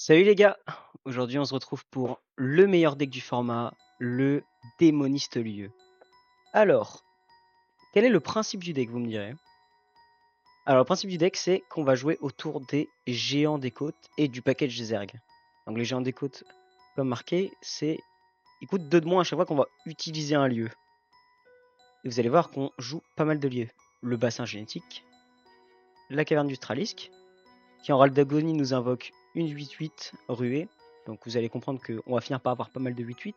Salut les gars, aujourd'hui on se retrouve pour le meilleur deck du format, le Démoniste Lieu. Alors, quel est le principe du deck, vous me direz? Alors le principe du deck c'est qu'on va jouer autour des géants des côtes et du package Zerg. Donc les géants des côtes, comme marqué, ils coûtent 2 de moins à chaque fois qu'on va utiliser un lieu. Et vous allez voir qu'on joue pas mal de lieux. Le bassin génétique, la caverne du Stralisk, qui en râle d'agonie nous invoque une 8-8 ruée. Donc vous allez comprendre qu'on va finir par avoir pas mal de 8-8.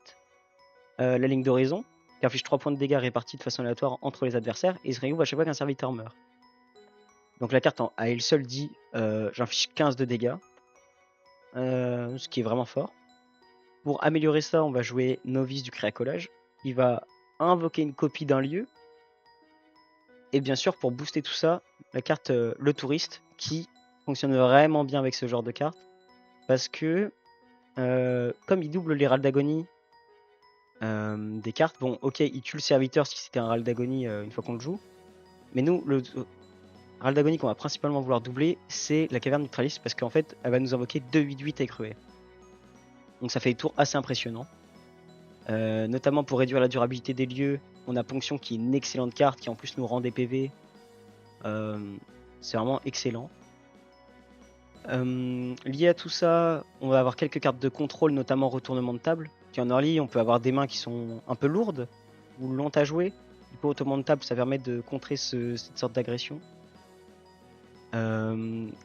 La ligne d'horizon, qui inflige 3 points de dégâts répartis de façon aléatoire entre les adversaires, et il se réouvre à chaque fois qu'un serviteur meurt. Donc la carte à elle seule dit j'inflige 15 de dégâts, ce qui est vraiment fort. Pour améliorer ça, on va jouer Novice du Créacolage, qui va invoquer une copie d'un lieu. Et bien sûr, pour booster tout ça, la carte Le Touriste, qui fonctionne vraiment bien avec ce genre de carte, parce que comme il double les râles d'agonie des cartes, bon ok, il tue le serviteur si c'était un râle d'agonie une fois qu'on le joue, mais nous, le râle d'agonie qu'on va principalement vouloir doubler, c'est la caverne neutraliste, parce qu'en fait, elle va nous invoquer 2-8-8 avec ruée. Donc ça fait des tours assez impressionnants. Notamment pour réduire la durabilité des lieux, on a Ponction qui est une excellente carte, qui en plus nous rend des PV. C'est vraiment excellent. Lié à tout ça, on va avoir quelques cartes de contrôle, notamment retournement de table. Qui en early, on peut avoir des mains qui sont un peu lourdes ou lentes à jouer. Du coup, retournement de table, ça permet de contrer cette sorte d'agression.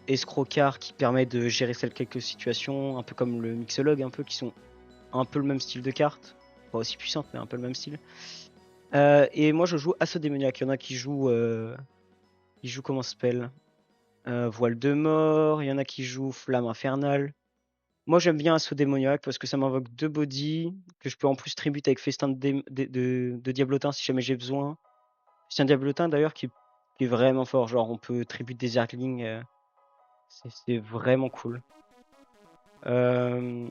Escrocard qui permet de gérer quelques situations, un peu comme le Mixologue, un peu, qui sont un peu le même style de carte. Pas aussi puissante, mais un peu le même style. Et moi, je joue Assaut Démoniaque. Il y en a qui jouent comment ça s'appelle Voile de mort. Il y en a qui jouent Flamme infernale. Moi, j'aime bien Assaut Démoniaque parce que ça m'invoque 2 bodies, que je peux en plus tribute avec Festin de Diablotin si jamais j'ai besoin. C'est un Diablotin d'ailleurs qui est vraiment fort. Genre, on peut tribute des Zerglings. C'est vraiment cool. Il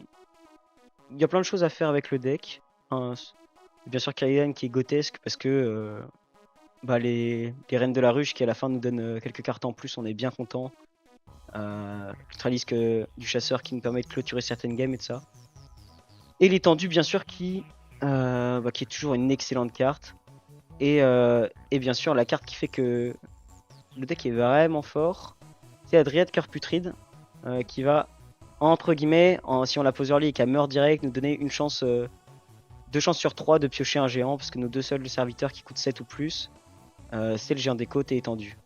y a plein de choses à faire avec le deck. Bien sûr, Kaiden qui est grotesque parce que les Reines de la Ruche qui à la fin nous donnent quelques cartes en plus, on est bien content. L'Ultralisque du Chasseur qui nous permet de clôturer certaines games et de ça. Et l'étendue, bien sûr, qui est toujours une excellente carte. Et bien sûr, la carte qui fait que le deck est vraiment fort, c'est la Dryade Cœur Putride, qui va, entre guillemets, si on la pose early et qu'elle meurt direct, nous donner une chance, 2 chances sur 3 de piocher un géant, parce que nos 2 seuls serviteurs qui coûtent 7 ou plus, c'est le géant des côtes et étendu.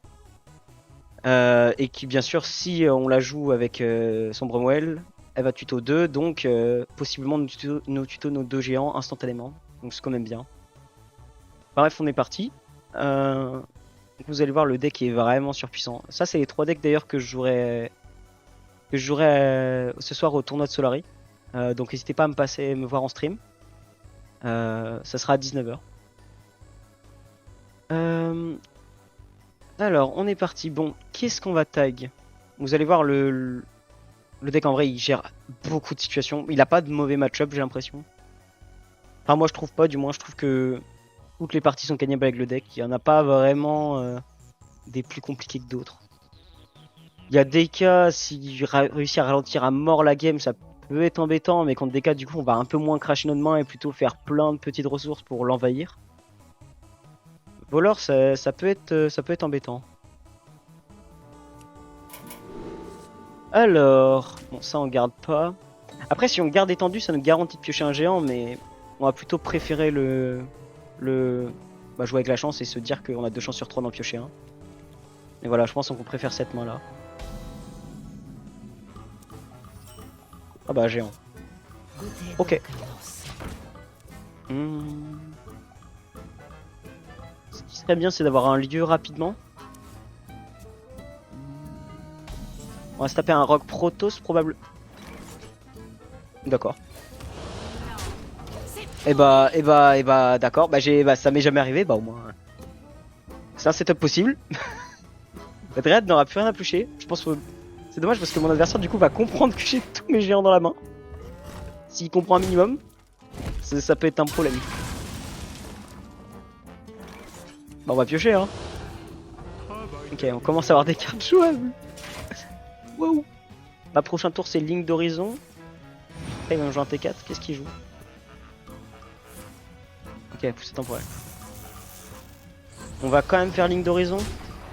Et qui, bien sûr, si on la joue avec Sombremwell, elle va tuto 2, donc possiblement nous tuto nos 2 géants instantanément. Donc c'est quand même bien. Bref, on est parti. Vous allez voir, le deck est vraiment surpuissant. Ça, c'est les 3 decks d'ailleurs que je jouerai ce soir au tournoi de Solari. Donc n'hésitez pas à me voir en stream. Ça sera à 19h. Alors, on est parti. Bon, qu'est-ce qu'on va tag? Vous allez voir, le deck en vrai, il gère beaucoup de situations. Il a pas de mauvais match-up, j'ai l'impression. Enfin, moi, je trouve pas, du moins, je trouve que toutes les parties sont gagnables avec le deck. Il y en a pas vraiment des plus compliqués que d'autres. Il y a des cas, s'il réussit à ralentir à mort la game, ça peut être embêtant, mais contre des cas, du coup, on va un peu moins cracher notre main et plutôt faire plein de petites ressources pour l'envahir. Volor, ça peut être embêtant. Alors, bon, ça on garde pas. Après, si on garde étendu, ça nous garantit de piocher un géant, mais on va plutôt préférer jouer avec la chance et se dire qu'on a 2 chances sur 3 d'en piocher un. Et voilà, je pense qu'on préfère cette main là. Ah bah géant. Ok. Ce qui serait bien, c'est d'avoir un lieu rapidement. On va se taper un rock Protoss probablement. D'accord. Et bah d'accord. Ça m'est jamais arrivé, bah au moins. C'est un setup possible. La Dryad n'aura plus rien à piocher. Je pense que c'est dommage parce que mon adversaire du coup va comprendre que j'ai tous mes géants dans la main. S'il comprend un minimum, ça peut être un problème. Bah on va piocher hein. Ok, on commence à avoir des cartes jouables. Wow. Ma prochain tour c'est ligne d'horizon. Après il va me jouer un T4, qu'est-ce qu'il joue? Ok, poussée temporelle. On va quand même faire ligne d'horizon.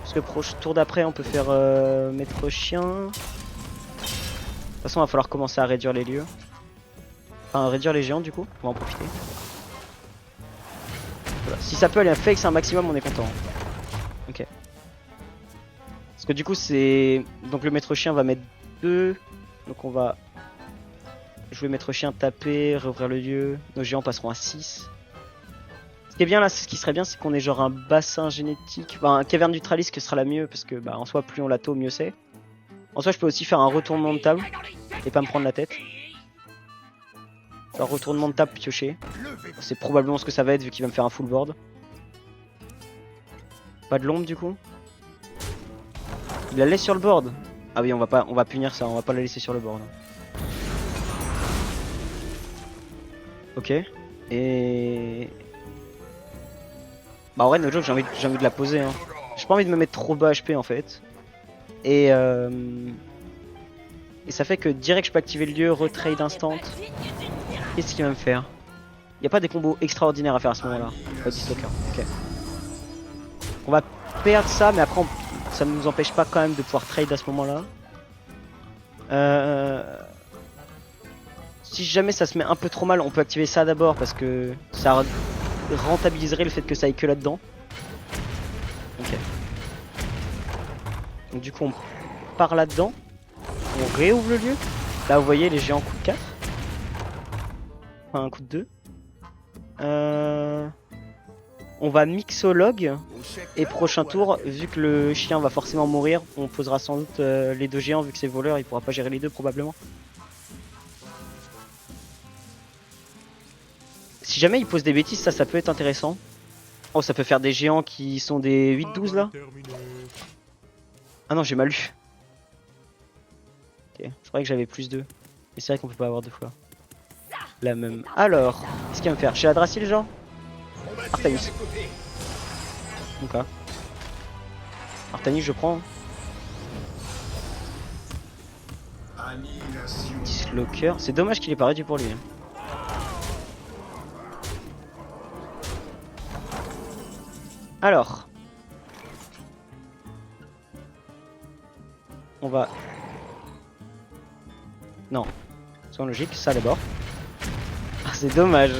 Parce que prochain tour d'après on peut faire maître chien. De toute façon il va falloir commencer à réduire les lieux. Enfin réduire les géants du coup, on va en profiter. Voilà. Si ça peut aller à fake c'est un maximum on est content. Ok. Parce que du coup c'est... Donc le maître chien va mettre 2. Donc on va jouer maître chien, taper, réouvrir le lieu. Nos géants passeront à 6. Ce qui est bien là, ce qui serait bien c'est qu'on ait genre un bassin génétique. Enfin un caverne du Tralisk sera la mieux parce que bah en soi plus on la tôt mieux c'est. En soi je peux aussi faire un retournement de table et pas me prendre la tête. Un retournement de table pioché. C'est probablement ce que ça va être vu qu'il va me faire un full board. Pas de l'ombre du coup. Il la laisse sur le board. Ah oui on va punir ça, on va pas la laisser sur le board. Ok. Et... Bah en vrai no joke j'ai envie de la poser hein. J'ai pas envie de me mettre trop bas HP en fait. Et ça fait que direct je peux activer le lieu, retrade instant. Qu'est-ce qu'il va me faire? Y a pas des combos extraordinaires à faire à ce moment-là. Pas Stalker. Ok. On va perdre ça, mais après ça ne nous empêche pas quand même de pouvoir trade à ce moment-là. Si jamais ça se met un peu trop mal, on peut activer ça d'abord parce que ça rentabiliserait le fait que ça aille que là-dedans. Ok. Donc du coup on part là-dedans. On réouvre le lieu. Là vous voyez les géants coup de 4. Enfin un coup de 2. On va mixologue. Et prochain tour, vu que le chien va forcément mourir, on posera sans doute les 2 géants vu que c'est voleur, il pourra pas gérer les 2 probablement. Si jamais il pose des bêtises, ça peut être intéressant. Oh ça peut faire des géants qui sont des 8-12 là. Ah non j'ai mal lu. Ok, je croyais que j'avais plus 2. Mais c'est vrai qu'on peut pas avoir 2 fois la même. Alors, qu'est-ce qu'il va me faire? Chez Adrasil genre? Artanis. Ok. Artanis je prends. Dislocker. C'est dommage qu'il ait pas réduit pour lui. Alors. On va... Non. C'est logique, ça d'abord. Ah, c'est dommage.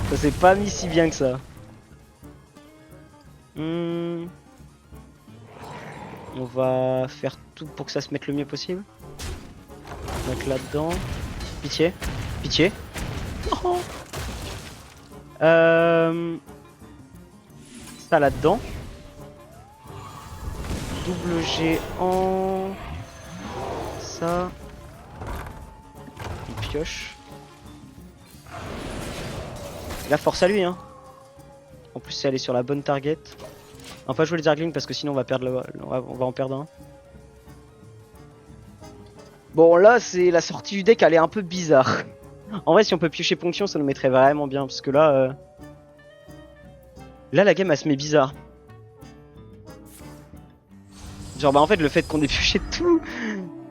Ça s'est pas mis si bien que ça. On va faire tout pour que ça se mette le mieux possible. Donc là-dedans. Pitié. Pitié. Oh. Ça là-dedans. Double géant. Ça. Une pioche. La force à lui hein. En plus c'est aller sur la bonne target. On va pas jouer les Zerglings parce que sinon on va perdre on va en perdre un. Bon là c'est la sortie du deck, elle est un peu bizarre. En vrai si on peut piocher ponction ça nous mettrait vraiment bien parce que là là la game elle se met bizarre. Genre bah en fait le fait qu'on ait pioché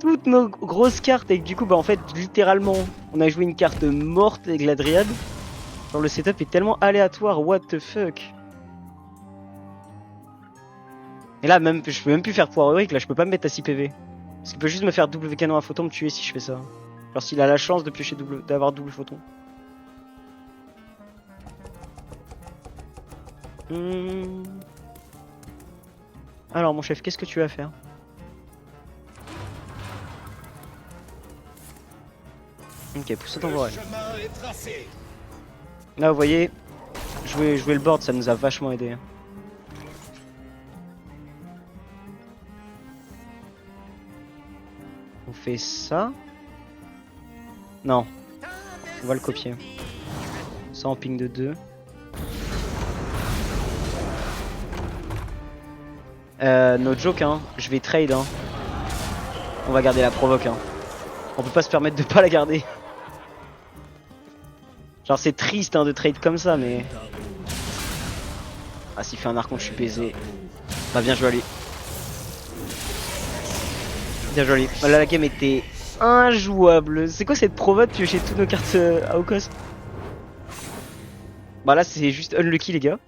toutes nos grosses cartes et que du coup bah en fait littéralement on a joué une carte morte avec la Dryade. Genre le setup est tellement aléatoire, what the fuck. Et là même je peux même plus faire pouvoir heroic, là je peux pas me mettre à 6 PV. Parce qu'il peut juste me faire double canon à photon me tuer si je fais ça. Genre s'il a la chance de piocher d'avoir double photon. Alors mon chef, qu'est-ce que tu vas faire? Ok, pousse ton voile. Là vous voyez, jouer le board ça nous a vachement aidé. On fait ça. Non, on va le copier. Ça en ping de 2. No joke hein, je vais trade hein. On va garder la provoque hein. On peut pas se permettre de pas la garder. Genre c'est triste hein, de trade comme ça mais... Ah s'il fait un archon je suis baisé. Bah bien joué à lui. Bien joué à lui. Là la game était injouable. C'est quoi cette prova de piocher toutes nos cartes à haut cost? Bah là c'est juste unlucky les gars.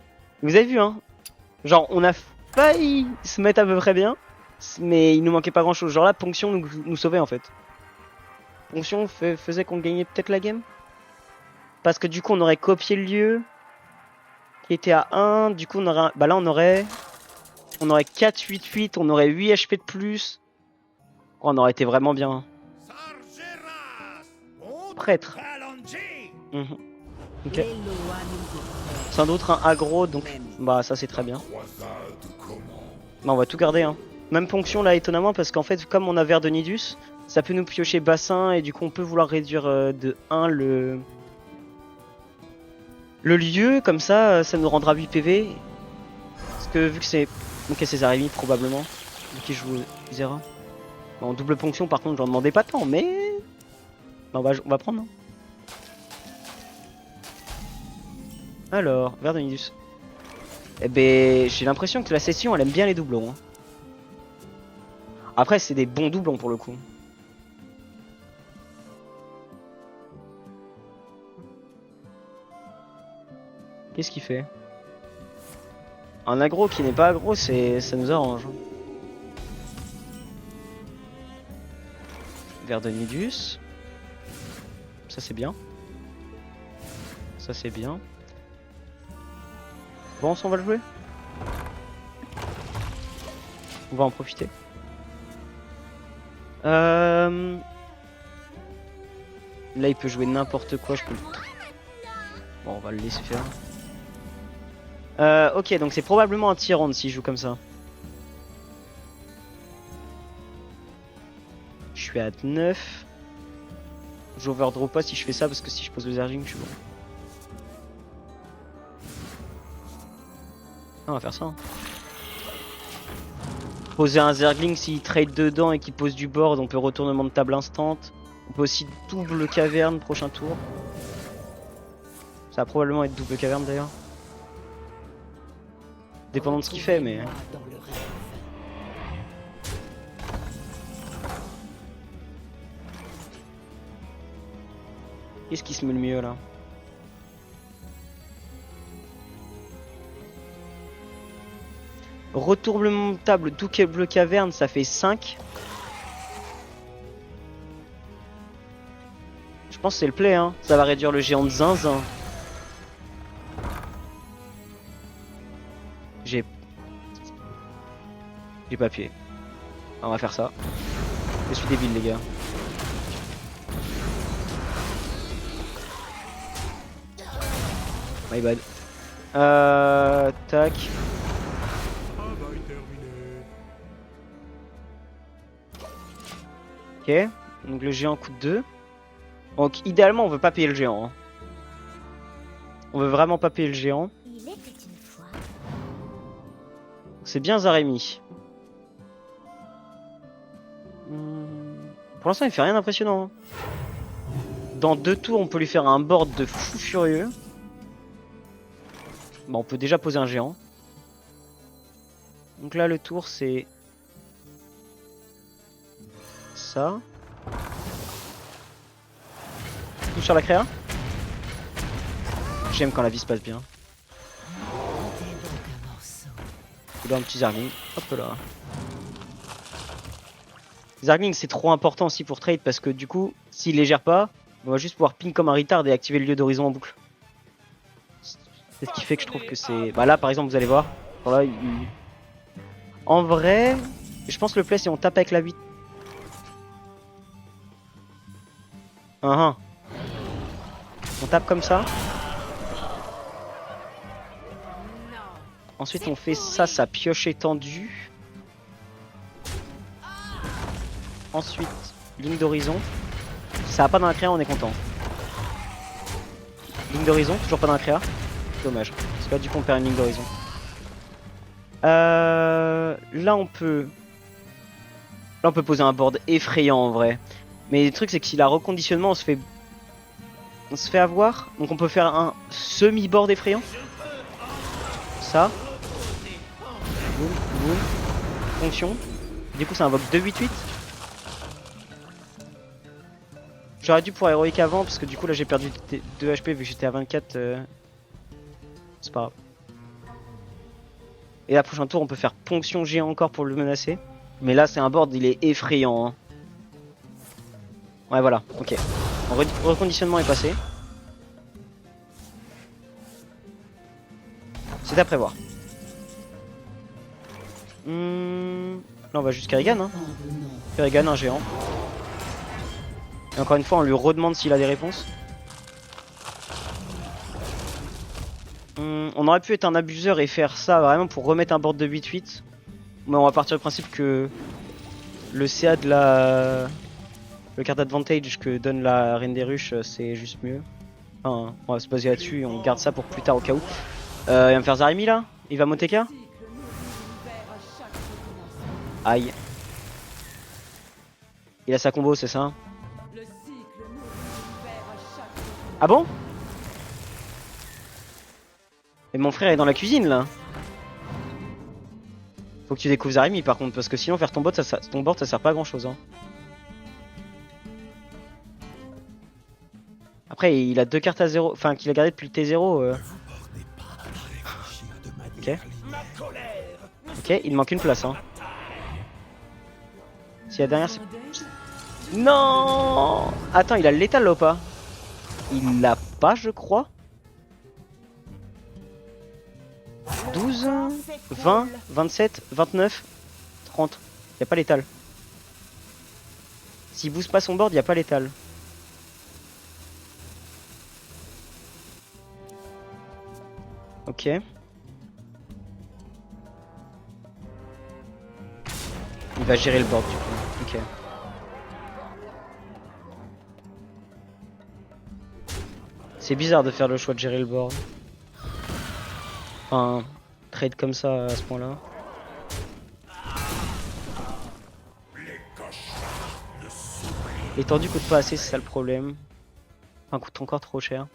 Vous avez vu hein. Genre on a failli se mettre à peu près bien. Mais il nous manquait pas grand chose. Genre là Ponction nous sauvait en fait. Ponction faisait qu'on gagnait peut-être la game. Parce que du coup on aurait copié le lieu. Qui était à 1. Du coup on aurait... Bah là on aurait 4, 8, 8. On aurait 8 HP de plus. Oh, on aurait été vraiment bien. Prêtre. Ok. Sans doute un aggro, donc bah ça c'est très bien. Bah, on va tout garder hein. Même Ponction là étonnamment parce qu'en fait comme on a Verre de Nidus, ça peut nous piocher bassin et du coup on peut vouloir réduire de 1 le lieu, comme ça ça nous rendra 8 PV. Parce que vu que c'est... Ok c'est Zaremi probablement, vu qu'il joue Zera. Bon, en double Ponction par contre j'en demandais pas tant mais... Bah, on va prendre hein. Alors, Verre de Nidus. Eh ben, j'ai l'impression que la session elle aime bien les doublons. Hein. Après, c'est des bons doublons pour le coup. Qu'est-ce qu'il fait? Un aggro qui n'est pas aggro, ça nous arrange. Verre de Nidus. Ça c'est bien. Ça c'est bien. Bon, on va le jouer. On va en profiter. Là, il peut jouer n'importe quoi. Je peux le... Bon, on va le laisser faire. Ok, donc c'est probablement un Tyrande s'il joue comme ça. Je suis à 9. J'overdraw pas si je fais ça parce que si je pose le Zergling, je suis bon. Ah, on va faire ça. Hein. Poser un Zergling s'il trade dedans et qu'il pose du board, on peut retournement de table instant. On peut aussi double caverne prochain tour. Ça va probablement être double caverne d'ailleurs. Dépendant de ce qu'il fait, mais... Qu'est-ce qui se met le mieux là? Retournement de table, double caverne, ça fait 5. Je pense que c'est le play, hein. Ça va réduire le géant de zinzin. J'ai pas appuyé. On va faire ça. Je suis débile les gars. My bad. Tac. Ok. Donc le géant coûte 2. Donc idéalement on veut pas payer le géant. Hein. On veut vraiment pas payer le géant. C'est bien Zaremi. Pour l'instant il fait rien d'impressionnant. Hein. Dans 2 tours on peut lui faire un board de fou furieux. Bon, on peut déjà poser un géant. Donc là le tour c'est... Ça. Touche sur la créa. J'aime quand la vie se passe bien. Et là un petit Zergling. Hop là. Zergling c'est trop important aussi pour trade parce que du coup, s'il les gère pas, on va juste pouvoir ping comme un retard et activer le lieu d'horizon en boucle. C'est ce qui fait que je trouve que c'est... Bah là par exemple vous allez voir. Voilà, en vrai, je pense que le play c'est on tape avec la 8. On tape comme ça. Ensuite on fait ça, ça pioche étendue. Ensuite, ligne d'horizon. Ça va pas dans la créa, on est content. Ligne d'horizon, toujours pas dans la créa. Dommage. Parce que là du coup on perd une ligne d'horizon. Là on peut poser un board effrayant en vrai. Mais le truc c'est que si la reconditionnement on se fait avoir. Donc on peut faire un semi-board effrayant. Ça. Boum, boum. Fonction. Du coup ça invoque 2-8-8. J'aurais dû pour héroïque avant parce que du coup là j'ai perdu 2 HP vu que j'étais à 24. C'est pas grave. Et la prochaine tour on peut faire ponction géant encore pour le menacer. Mais là c'est un board, il est effrayant. Hein. Ouais voilà, ok. Reconditionnement est passé. C'est à prévoir. Là on va jusqu'à Kerrigan. Hein. Kerrigan, un géant. Et encore une fois on lui redemande s'il a des réponses. On aurait pu être un abuseur et faire ça vraiment pour remettre un board de 8-8. Mais on va partir du principe que le CA de la... Le card advantage que donne la Reine des Ruches, c'est juste mieux. Enfin, on va se baser là-dessus et on garde ça pour plus tard au cas où. Il va me faire Zarimi là. Il va Moteka. Aïe. Il a sa combo, c'est ça? Ah bon? Et mon frère est dans la cuisine là. Faut que tu découvres Zarimi par contre, parce que sinon faire ton board ça sert pas à grand chose. Hein. Après il a 2 cartes à 0, enfin qu'il a gardé depuis le T0. Ok. Ok, il manque une place. Hein. Si la dernière c'est... Non. Attends, il a le létal là ou pas? Il l'a pas je crois. 12, 20, 27, 29, 30. Y'a pas létal. S'il booste pas son board, y'a pas létal. Ok. Il va gérer le board du coup. Ok. C'est bizarre de faire le choix de gérer le board. Enfin, trade comme ça à ce point-là. L'étendue coûte pas assez, c'est ça le problème. Enfin, coûte encore trop cher.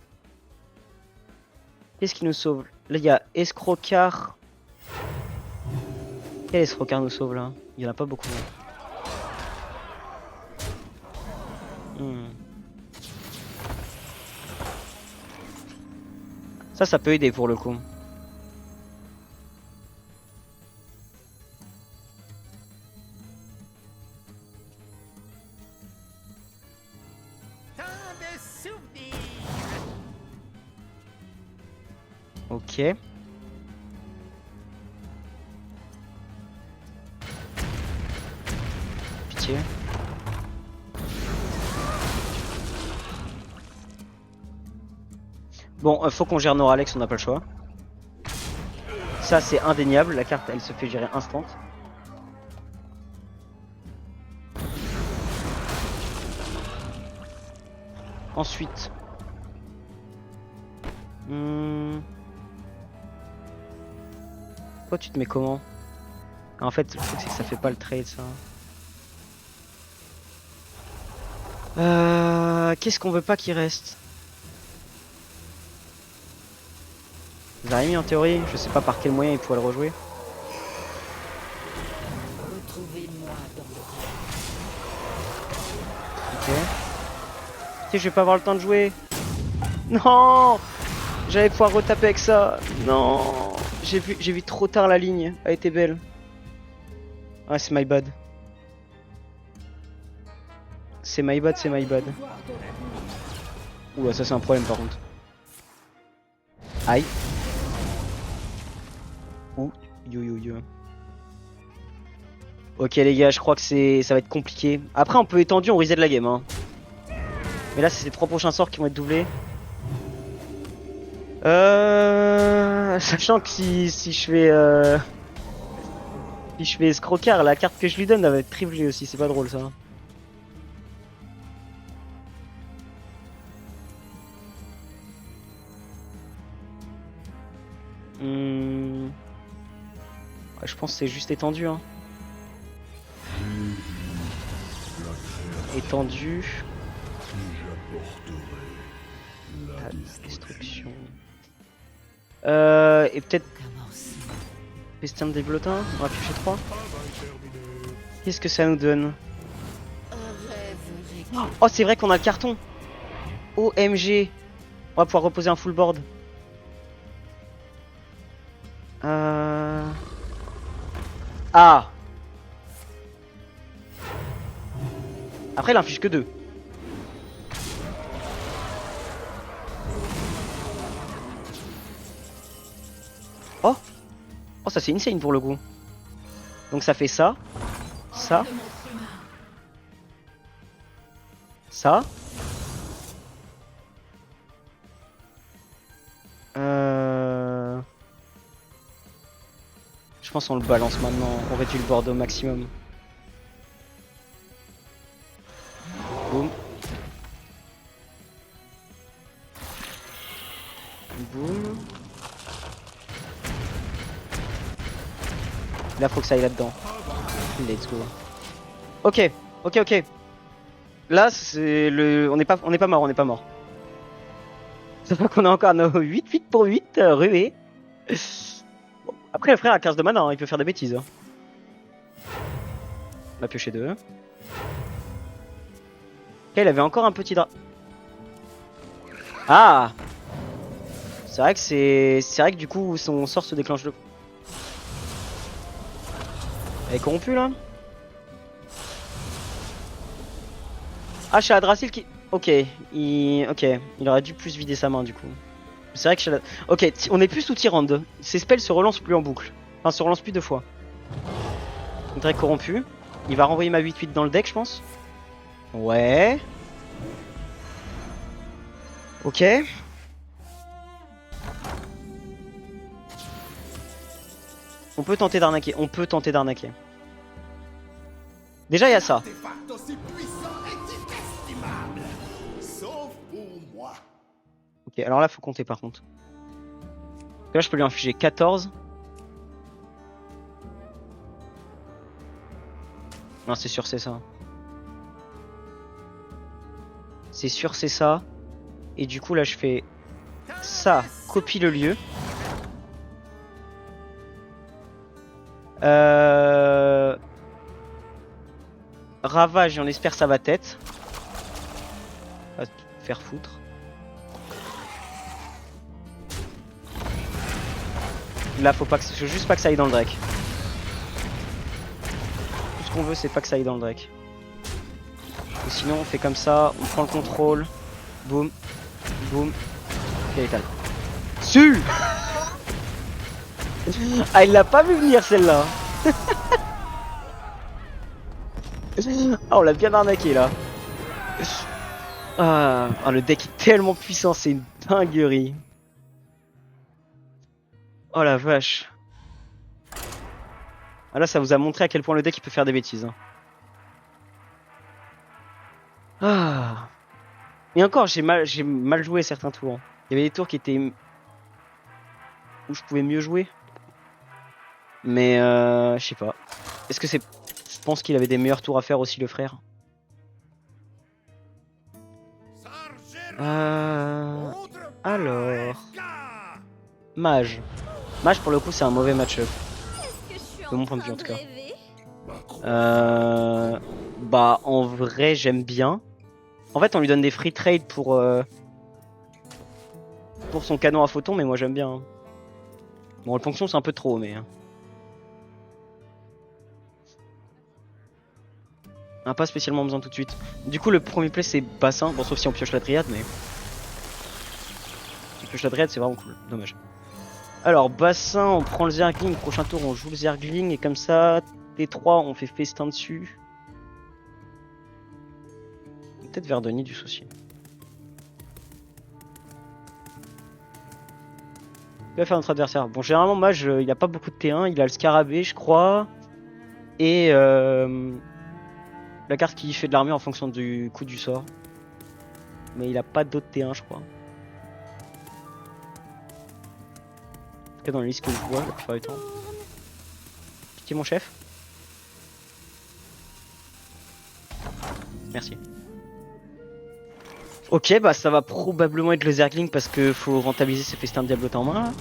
Qu'est-ce qui nous sauve? Là, il y a Escrocard. Quel Escrocard nous sauve là? Il y en a pas beaucoup. Ça peut aider pour le coup. Ok. Pitié. Bon, faut qu'on gère Noralex, on n'a pas le choix. Ça c'est indéniable, la carte elle se fait gérer instant. Ensuite. Toi tu te mets comment? En fait le truc c'est que ça fait pas le trade ça. Qu'est-ce qu'on veut pas qu'il reste? Zarimi en théorie, je sais pas par quel moyen il pourrait le rejouer. Ok. Je vais pas avoir le temps de jouer. Non, j'allais pouvoir retaper avec ça. Non, j'ai vu trop tard la ligne. Elle était belle. Ouais, c'est my bad. C'est my bad, c'est my bad. Oula, ça c'est un problème par contre. Aïe. Ouh, yo. Ok les gars, je crois que ça va être compliqué. Après on peut étendu, on reset la game. Hein. Mais là c'est ces 3 prochains sorts qui vont être doublés. Sachant que si je fais escrocard, la carte que je lui donne elle va être triplée aussi, c'est pas drôle ça. Ouais, je pense que c'est juste étendu. Hein. Étendu. La destruction. Et peut-être Pestin de dévelotin. On va piocher 3. Qu'est-ce que ça nous donne? Oh, c'est vrai qu'on a le carton. OMG. On va pouvoir reposer un full board. Ah. Après, il inflige que 2. Oh. Oh, ça c'est insane pour le coup. Donc ça fait ça. Ça. Ça. Je pense qu'on le balance maintenant. On réduit le board au maximum. Boum. Boum. Là, faut que ça aille là-dedans. Let's go. Ok, ok, ok. Là, c'est le. On n'est pas mort, on n'est pas mort. C'est pas qu'on a encore nos 8 pour 8 rués. Bon, après, le frère a 15 de mana, hein, il peut faire des bêtises. Hein. On a pioché 2. Ok, il avait encore un petit drap. Ah! C'est vrai que c'est vrai que du coup son sort se déclenche de. Elle est corrompue là? Ah, Shahadrasil qui. Ok, il aurait dû plus vider sa main du coup. C'est vrai que ok, on est plus sous Tyrande. Ses spells se relancent plus en boucle. Enfin, se relancent plus 2 fois. Drake corrompu. Il va renvoyer ma 8-8 dans le deck, je pense. Ouais. Ok. On peut tenter d'arnaquer. On peut tenter d'arnaquer. Déjà, il y a ça. Ok, alors là, faut compter par contre. Là, je peux lui infliger 14. Non, c'est sûr, c'est ça. C'est sûr, c'est ça. Et du coup, là, je fais ça. Copie le lieu. Ravage, et on espère ça va tête. Va te faire foutre. Là, faut pas que, faut juste pas que ça aille dans le Drake. Tout ce qu'on veut, c'est pas que ça aille dans le Drake. Et sinon, on fait comme ça, on prend le contrôle. Boum, boum. Capital. Su. Ah, il l'a pas vu venir celle-là. Ah, on l'a bien arnaqué là. Ah, le deck est tellement puissant, c'est une dinguerie. Oh la vache. Ah là, ça vous a montré à quel point le deck il peut faire des bêtises. Hein. Ah. Et encore, j'ai mal joué certains tours. Il y avait des tours qui étaient où je pouvais mieux jouer. Mais je sais pas. Est-ce que c'est... Je pense qu'il avait des meilleurs tours à faire aussi le frère. Alors... Mage. Mage pour le coup c'est un mauvais match-up. De mon point de vue en tout cas. Bah en vrai j'aime bien. En fait on lui donne des free trade pour son canon à photon mais moi j'aime bien. Hein. Bon le ponction c'est un peu trop mais... On n'a pas spécialement besoin tout de suite. Du coup le premier play c'est bassin, bon sauf si on pioche la triade mais... Si on pioche la triade c'est vraiment cool, dommage. Alors bassin on prend le Zergling, prochain tour on joue le Zergling et comme ça T3 on fait festin dessus. Peut-être Verdoni du souci. Que va faire notre adversaire? Bon généralement Mage il a pas beaucoup de T1, il a le Scarabée je crois. Et la carte qui fait de l'armée en fonction du coup du sort. Mais il a pas d'autres T1 je crois. En tout cas dans les listes que je vois la plupart du temps. Pitié mon chef. Merci. Ok bah ça va probablement être le Zergling parce que faut rentabiliser ses festins de diablotin en main là.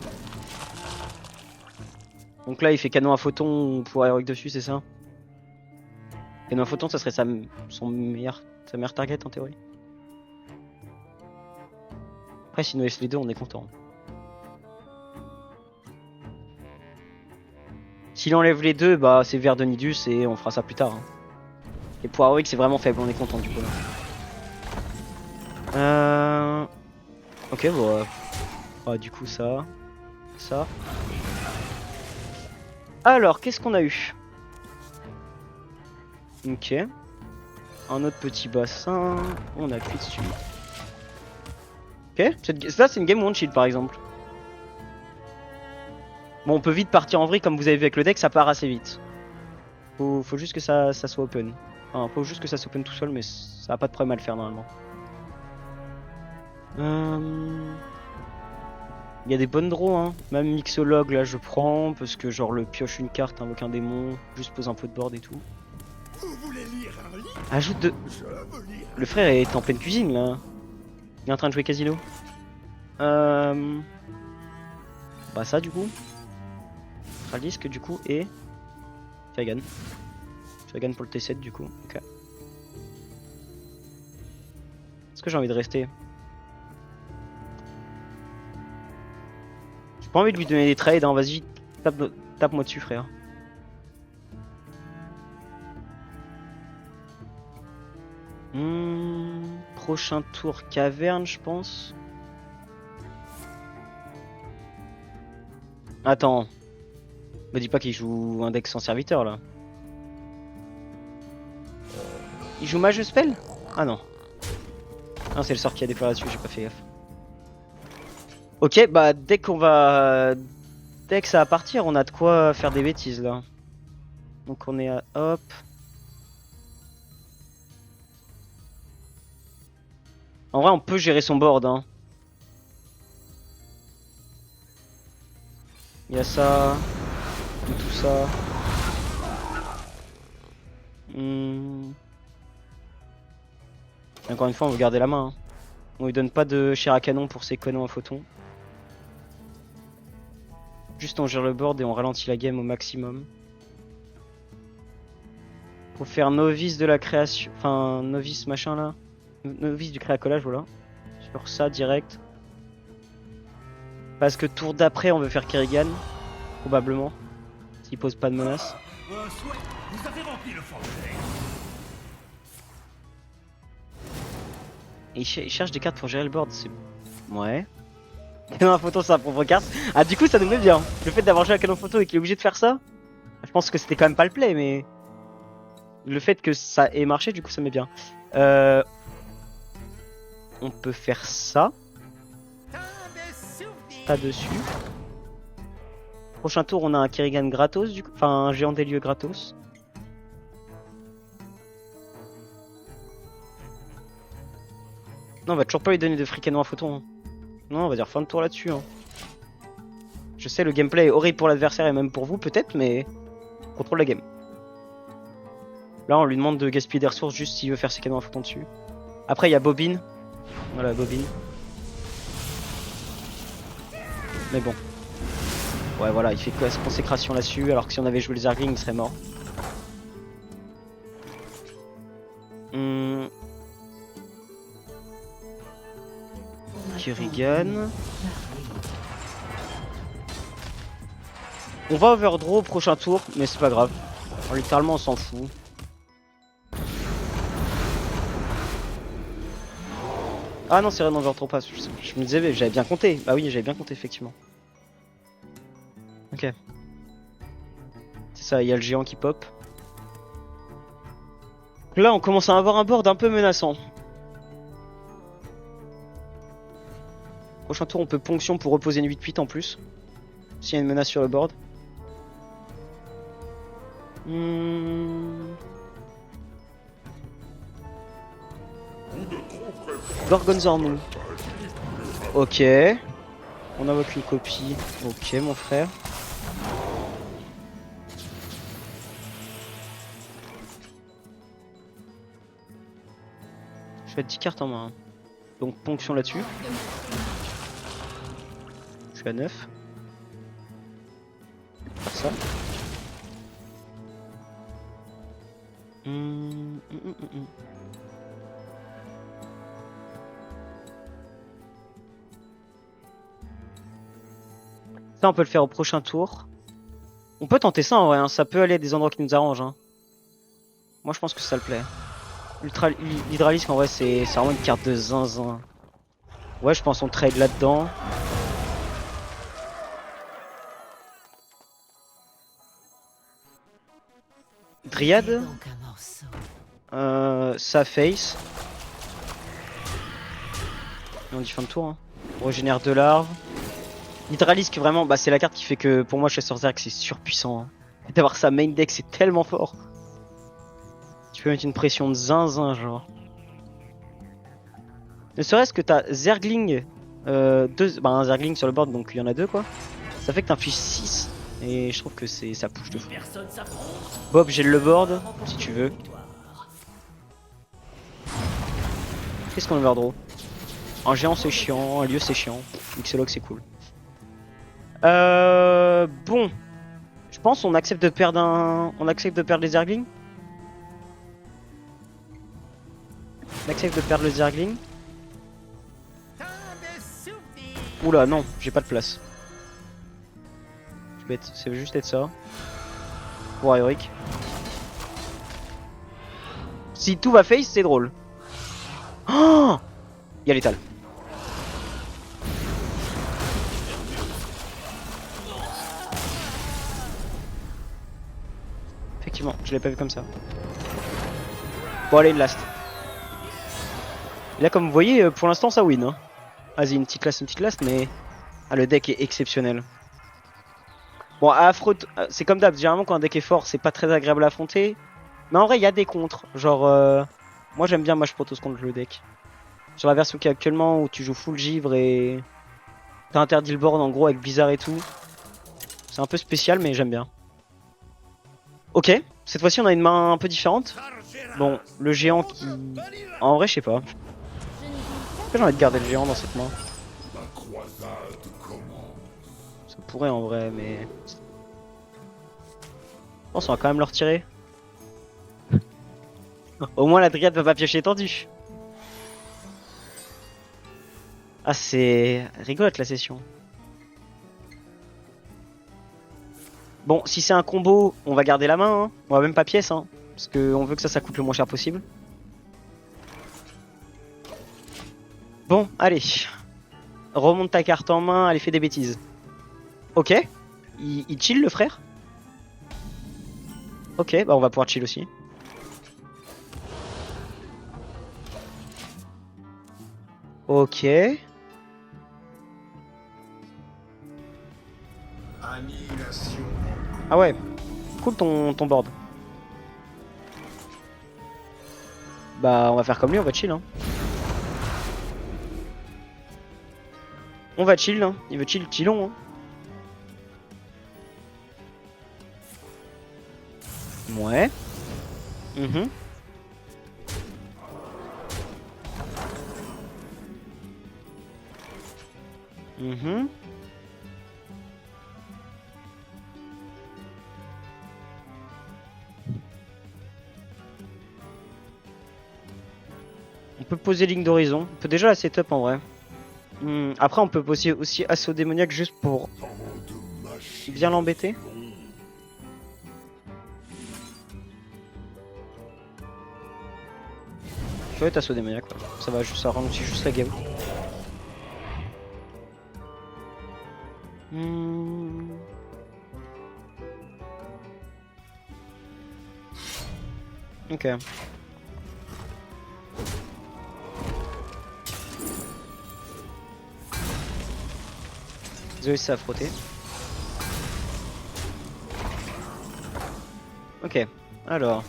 Donc là il fait canon à photon pour héroïque dessus c'est ça? Canon à photon ça serait son meilleur sa meilleure target en théorie. Après, s'il nous laisse les deux, on est content. S'il enlève les deux, bah c'est vers de Nidus et on fera ça plus tard. Hein. Et pour Auric, c'est vraiment faible, on est content du coup là. Ok, bon. Ah, du coup, ça. Ça. Alors, qu'est-ce qu'on a eu? Ok. Un autre petit bassin. On appuie dessus. Ok. Là, c'est une game one shield par exemple. Bon, on peut vite partir en vrille, comme vous avez vu avec le deck, ça part assez vite. Faut juste que ça soit open. Enfin, faut juste que ça s'open tout seul, mais ça a pas de problème à le faire normalement. Il y a des bonnes draws, hein. Même Mixologue, là, je prends, parce que genre le pioche une carte, invoque un démon, juste pose un peu de board et tout. Vous voulez lire un livre? Ajoute de... Le frère est en pleine cuisine, là. Il est en train de jouer Casino. Bah ça, du coup. Tralisque, du coup, et... Fagan. Fagan pour le T7, du coup. Ok. Est-ce que j'ai envie de rester? J'ai pas envie de lui donner des trades, hein. Vas-y, tape-moi dessus, frère. Prochain tour caverne, je pense. Attends. Me dis pas qu'il joue un deck sans serviteur là. Il joue mage spell? Ah non. Non, c'est le sort qui a des fleurs là-dessus, j'ai pas fait gaffe. Ok, bah dès qu'on va... Dès que ça va partir, on a de quoi faire des bêtises là. Donc on est à... Hop. En vrai, on peut gérer son board, hein. Il y a ça... Et tout ça... Encore une fois, on veut garder la main. Hein. On lui donne pas de chair à canon pour ses canons à photons. Juste on gère le board et on ralentit la game au maximum. Faut faire novice de la création... Enfin, novice machin là. Novice du créacolage, voilà. Sur ça, direct. Parce que tour d'après, on veut faire Kerrigan. Probablement. S'il pose pas de menace. Vous avez rempli le formulaire. Et il cherche des cartes pour gérer le board, c'est... Ouais. Canon photo sur sa propre carte. Ah du coup ça nous met bien. Le fait d'avoir joué à canon photo et qu'il est obligé de faire ça. Je pense que c'était quand même pas le play mais... Le fait que ça ait marché du coup ça met bien. On peut faire ça. Pas dessus. Prochain tour on a un Kerrigan gratos du coup. Enfin un géant des lieux gratos. Non on va toujours pas lui donner de free canon à photon. Hein. Non, on va dire fin de tour là-dessus. Hein. Je sais, le gameplay est horrible pour l'adversaire et même pour vous, peut-être, mais on contrôle la game. Là, on lui demande de gaspiller des ressources juste s'il veut faire ses canons à photon dessus. Après, il y a Bobine. Voilà, Bobine. Mais bon. Ouais, voilà, il fait quoi sa consécration là-dessus, alors que si on avait joué le Zergling, il serait mort. Kerrigan. On va overdraw au prochain tour, mais c'est pas grave. Alors, littéralement, on s'en fout. Ah non, c'est vrai, non, overdraw pas. Je me disais, j'avais bien compté. Bah oui, j'avais bien compté, effectivement. Ok. C'est ça, il y a le géant qui pop. Là, on commence à avoir un board un peu menaçant. Prochain tour, on peut ponction pour reposer une 8-8 en plus. S'il y a une menace sur le board. Gorgonzornou. Ok. On invoque une copie. Ok, mon frère. Je vais être 10 cartes en main. Donc ponction là-dessus. Je suis à 9. Faire ça. Ça, on peut le faire au prochain tour. On peut tenter ça en vrai, hein. Ça peut aller à des endroits qui nous arrangent. Hein. Moi, je pense que ça le plaît. L'hydralisque, en vrai, c'est vraiment une carte de zinzin. Ouais, je pense qu'on trade là-dedans. Dryad. Ça face. Et on dit fin de tour. Hein. On régénère 2 larves. Hydralisque, vraiment, bah, c'est la carte qui fait que pour moi, Chasseur Zerg, c'est surpuissant. Hein. D'avoir sa main deck, c'est tellement fort. Tu peux mettre une pression de zinzin, genre. Ne serait-ce que t'as Zergling, un Zergling sur le board, donc il y en a 2 quoi. Ça fait que t'infliges 6. Et je trouve que ça push de fou. Bob, j'ai le board, si tu veux. Qu'est-ce qu'on overdraw? Un géant c'est chiant, un lieu c'est chiant, Mixologue c'est cool. Bon. Je pense on accepte de perdre les Zerglings. On accepte de perdre le Zergling. Oula non, j'ai pas de place. Je suis bête, ça veut juste être ça. Pour Aeric. Si tout va face, c'est drôle. Oh, il y a l'étal. Effectivement, je l'ai pas vu comme ça. Bon allez, une last. Et là comme vous voyez, pour l'instant ça win. Hein. Vas-y, une petite last, mais... Ah, le deck est exceptionnel. Bon, c'est comme d'hab, généralement quand un deck est fort, c'est pas très agréable à affronter. Mais en vrai, il y a des contres. Genre, moi j'aime bien Match Protoss contre le deck. Sur la version qui est actuellement, où tu joues full givre et... T'as interdit le board en gros avec Blizzard et tout. C'est un peu spécial, mais j'aime bien. Ok, cette fois-ci on a une main un peu différente. Bon, le géant qui... En vrai, je sais pas. J'ai envie de garder le géant dans cette main. Ça pourrait en vrai, mais... Je pense qu'on va quand même le retirer. Au moins la Dryade va pas piocher tendu. Ah, c'est rigolote la session. Bon, si c'est un combo, on va garder la main. Hein. On va même pas pièce, hein, parce qu'on veut que ça coûte le moins cher possible. Bon, allez. Remonte ta carte en main, allez, fais des bêtises. Ok. Il chill le frère. Ok, bah on va pouvoir chill aussi. Ok. Ah ouais. Cool ton board. Bah on va faire comme lui, on va chill hein. On va chill hein. Il veut chill, chillon hein. Ouais. Mhm. Mhm. On peut poser ligne d'horizon. On peut déjà la setup en vrai. Après on peut poser aussi assaut démoniaque juste pour bien l'embêter. Je vais être assaut démoniaque. Ouais. Ça va juste, ça ralentit juste la game. Ok. Désolé, ça a frotté. Ok, alors.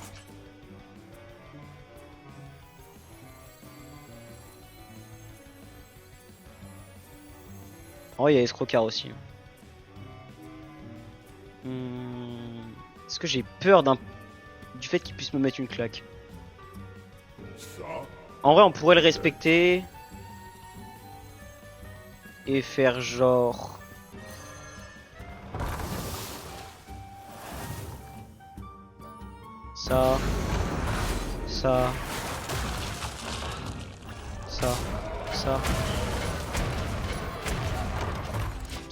Oh, il y a Escrocard aussi. Est-ce que j'ai peur du fait qu'il puisse me mettre une claque? En vrai, on pourrait le respecter. Et faire genre... Ça. Ça. Ça. Ça.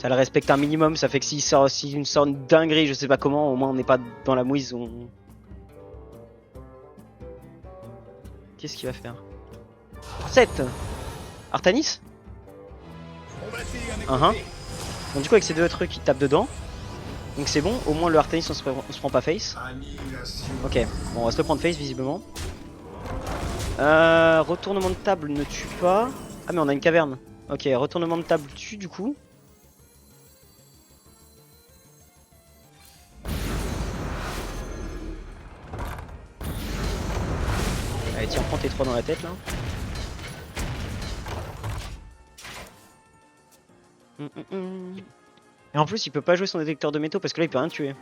Ça le respecte un minimum, ça fait que s'il sort aussi une sorte de dinguerie, je sais pas comment, au moins on n'est pas dans la mouise. Qu'est-ce qu'il va faire? 7 Artanis. Bon, du coup, avec ces deux trucs, il tape dedans. Donc c'est bon, au moins le Artanis on se prend pas face. Ok, bon, on va se le prendre face visiblement. Retournement de table ne tue pas. Ah, mais on a une caverne. Ok, retournement de table tue du coup. Allez, tiens, prends tes 3 dans la tête là. Et en plus, il peut pas jouer son détecteur de métaux parce que là, il peut rien tuer.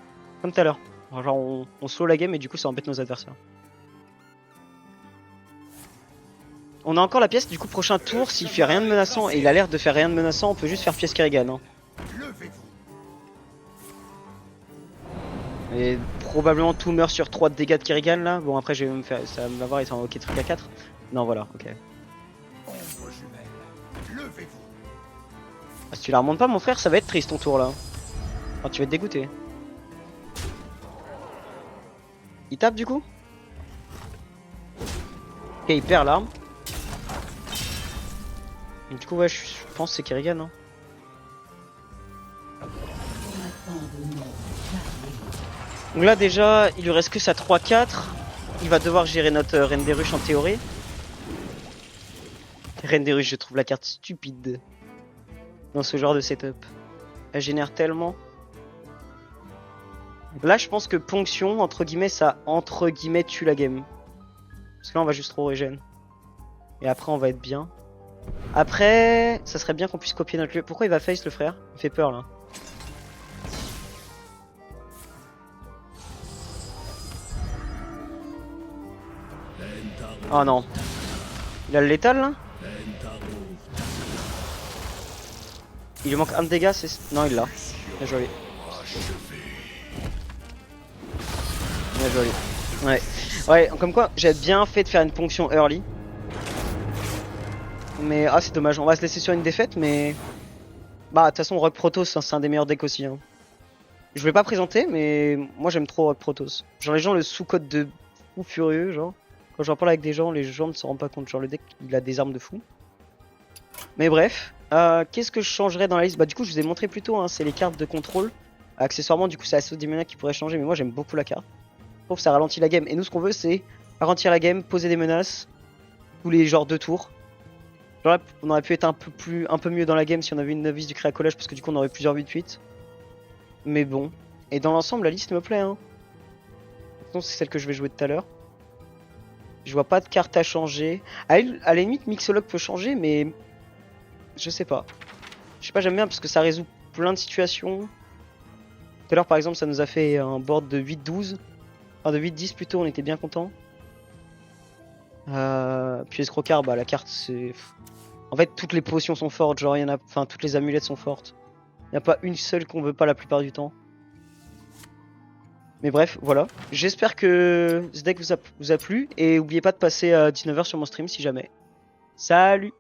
Comme tout à l'heure. Genre, on slow la game et du coup, ça embête nos adversaires. On a encore la pièce, du coup, prochain tour, s'il fait rien de menaçant et il a l'air de faire rien de menaçant, on peut juste faire pièce Kerrigan. Hein. Et probablement tout meurt sur 3 de dégâts de Kerrigan là. Bon, après, je vais me faire. Ça va m'avoir, ils sont ok, truc à 4. Non, voilà, ok. Ah, si tu la remontes pas, mon frère, ça va être triste ton tour là. Enfin, tu vas être dégoûté. Il tape du coup? Ok, il perd l'arme. Du coup, ouais, je pense que c'est Kerrigan. Hein. Donc là, déjà, il lui reste que sa 3-4. Il va devoir gérer notre Reine des Ruches en théorie. Reine des Ruches, je trouve la carte stupide dans ce genre de setup. Elle génère tellement. Là, je pense que ponction, entre guillemets, ça entre guillemets tue la game. Parce que là, on va juste trop régène. Et après, on va être bien. Après, ça serait bien qu'on puisse copier notre lieu. Pourquoi il va face le frère? Il fait peur là. Oh non. Il a le létal là? Il lui manque un de dégâts, c'est... Non, il l'a. Bien joué. Bien joué. Ouais. Ouais, comme quoi, j'ai bien fait de faire une ponction early. Mais, ah, c'est dommage. On va se laisser sur une défaite, mais... Bah, de toute façon, Rock Protoss, hein, c'est un des meilleurs decks aussi. Hein. Je vais pas présenter, mais moi, j'aime trop Rock Protoss. Genre, les gens le sous-code de fou furieux, genre. Quand j'en parle avec des gens, les gens ne s'en rendent pas compte. Genre, le deck, il a des armes de fou. Mais bref, qu'est-ce que je changerais dans la liste? Bah, du coup, je vous ai montré plus tôt, hein, c'est les cartes de contrôle. Accessoirement, du coup, c'est Assaut Démoniaque qui pourrait changer, mais moi, j'aime beaucoup la carte. Je trouve que ça ralentit la game. Et nous, ce qu'on veut, c'est ralentir la game, poser des menaces tous les genres 2 tours. Genre là, on aurait pu être un peu mieux dans la game si on avait une novice du créacolage, parce que du coup, on aurait plusieurs 8-8. Mais bon. Et dans l'ensemble, la liste me plaît, hein. C'est celle que je vais jouer tout à l'heure. Je vois pas de carte à changer. À la limite, Mixologue peut changer, mais je sais pas. Je sais pas, j'aime bien parce que ça résout plein de situations. Tout à l'heure, par exemple, ça nous a fait un board de 8-12. Enfin, de 8-10 plutôt, on était bien content. Puis Escrocard, bah la carte, c'est... En fait, toutes les potions sont fortes, genre, il y en a... Enfin, toutes les amulettes sont fortes. Il n'y a pas une seule qu'on veut pas la plupart du temps. Mais bref, voilà. J'espère que ce deck vous a plu. Et n'oubliez pas de passer à 19h sur mon stream si jamais. Salut!